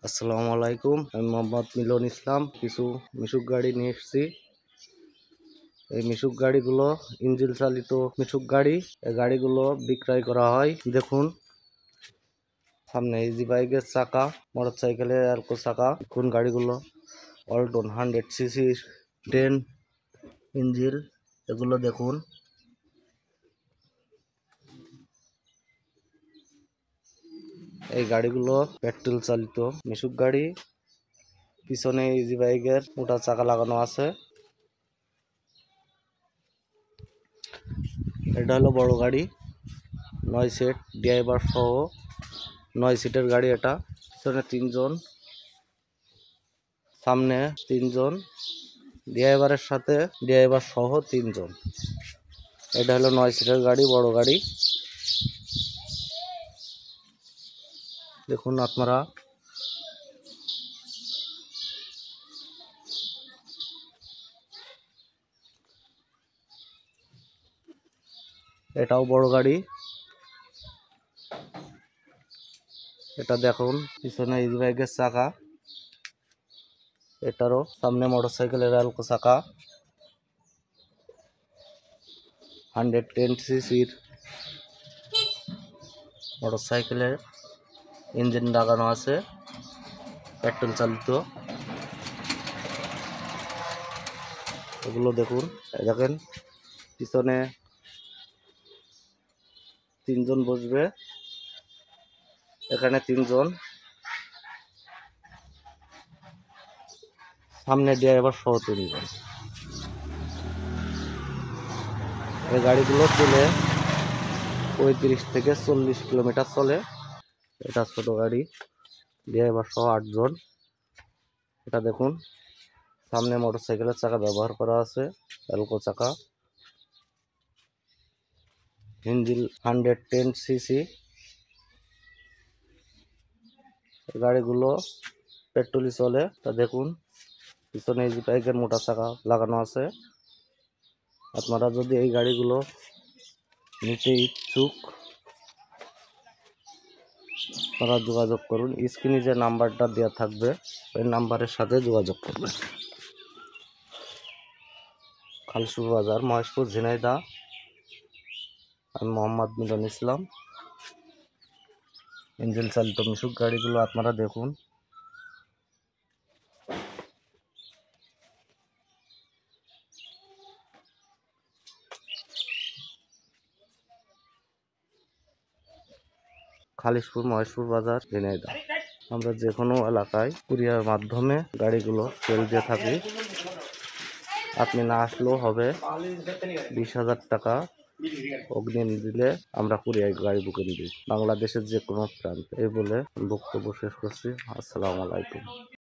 আসসালামু আলাইকুম। আমি মোহাম্মদ মিলন ইসলাম। কিছু মিশুক গাড়ি নিয়ে এসেছি। এই মিশুক গাড়িগুলো ইঞ্জিন চালিত মিশুক গাড়ি। এই গাড়িগুলো বিক্রয় করা হয়। দেখুন সামনে ইজি বাইকের চাকা, মোটর সাইকেলের অ্যালকো চাকা। দেখুন গাড়িগুলো অল্টন 100cc 10 ইঞ্জিন। এগুলো দেখুন। এই গাড়িগুলো পেট্রোল চালিত মিশুক গাড়ি। পিছনে ইজি বাইকের মোটা চাকা লাগানো আছে। এটা হলো বড় গাড়ি, 9 সিট ড্রাইভার সহ 9 সিটের গাড়ি। এটা পিছনে 3 জন, সামনে 3 জন, ড্রাইভারের সাথে ড্রাইভার সহ 3 জন। এটা হলো 9 সিটের গাড়ি, বড় গাড়ি। দেখুন আপনারা এটাও বড় গাড়ি। এটা দেখুন পিছনে ইজি বাইকের চাকা। এটারও সামনে মোটরসাইকেলের অ্যালকো চাকা। 110cc মোটরসাইকেলের ইঞ্জিন লাগানো আছে, পেট্রোল চালিত। এগুলো দেখুন, দেখেন পিছনে 3 জন বসবে, এখানে 3 জন, সামনে ড্রাইভার সহ 3 জন। এই গাড়িগুলো চলে 35 থেকে 40 কিলোমিটার চলে। এটা ছোট গাড়ি, ড্রাইভার সহ 8 জন। এটা দেখুন সামনে মোটরসাইকেলের চাকা ব্যবহার করা আছে, অ্যালকো চাকা। Engine 110cc। গাড়িগুলো পেট্রোলই চলে। তা দেখুন পিছনে ইজি বাইকের মোটা চাকা লাগানো আছে। আপনারা যদি এই গাড়িগুলো নিতে ইচ্ছুক, তারা যোগাযোগ করুন। স্ক্রিনে যে নাম্বারটা দেওয়া থাকবে ওই নাম্বারের সাথে যোগাযোগ করবেন। খালিশপুর বাজার, মহেশপুর, ঝিনাইদহ। আমি মোহাম্মদ মিলন ইসলাম। ইঞ্জিন চালিত মিশুক গাড়িগুলো আপনারা দেখুন। খালিশপুর, মহেশপুর বাজার, ঝিনাইদহ। আমরা যে কোনো এলাকায় কুরিয়ার মাধ্যমে গাড়িগুলো সেল দিয়ে থাকি। আপনি না আসলেও হবে, 20,000 টাকা অগ্রিম দিলে আমরা কুরিয়ার গাড়ি বুকিং দিই বাংলাদেশের যে কোনো প্রান্তে। এই বলে বক্তব্য শেষ করছি। আসসালামু আলাইকুম।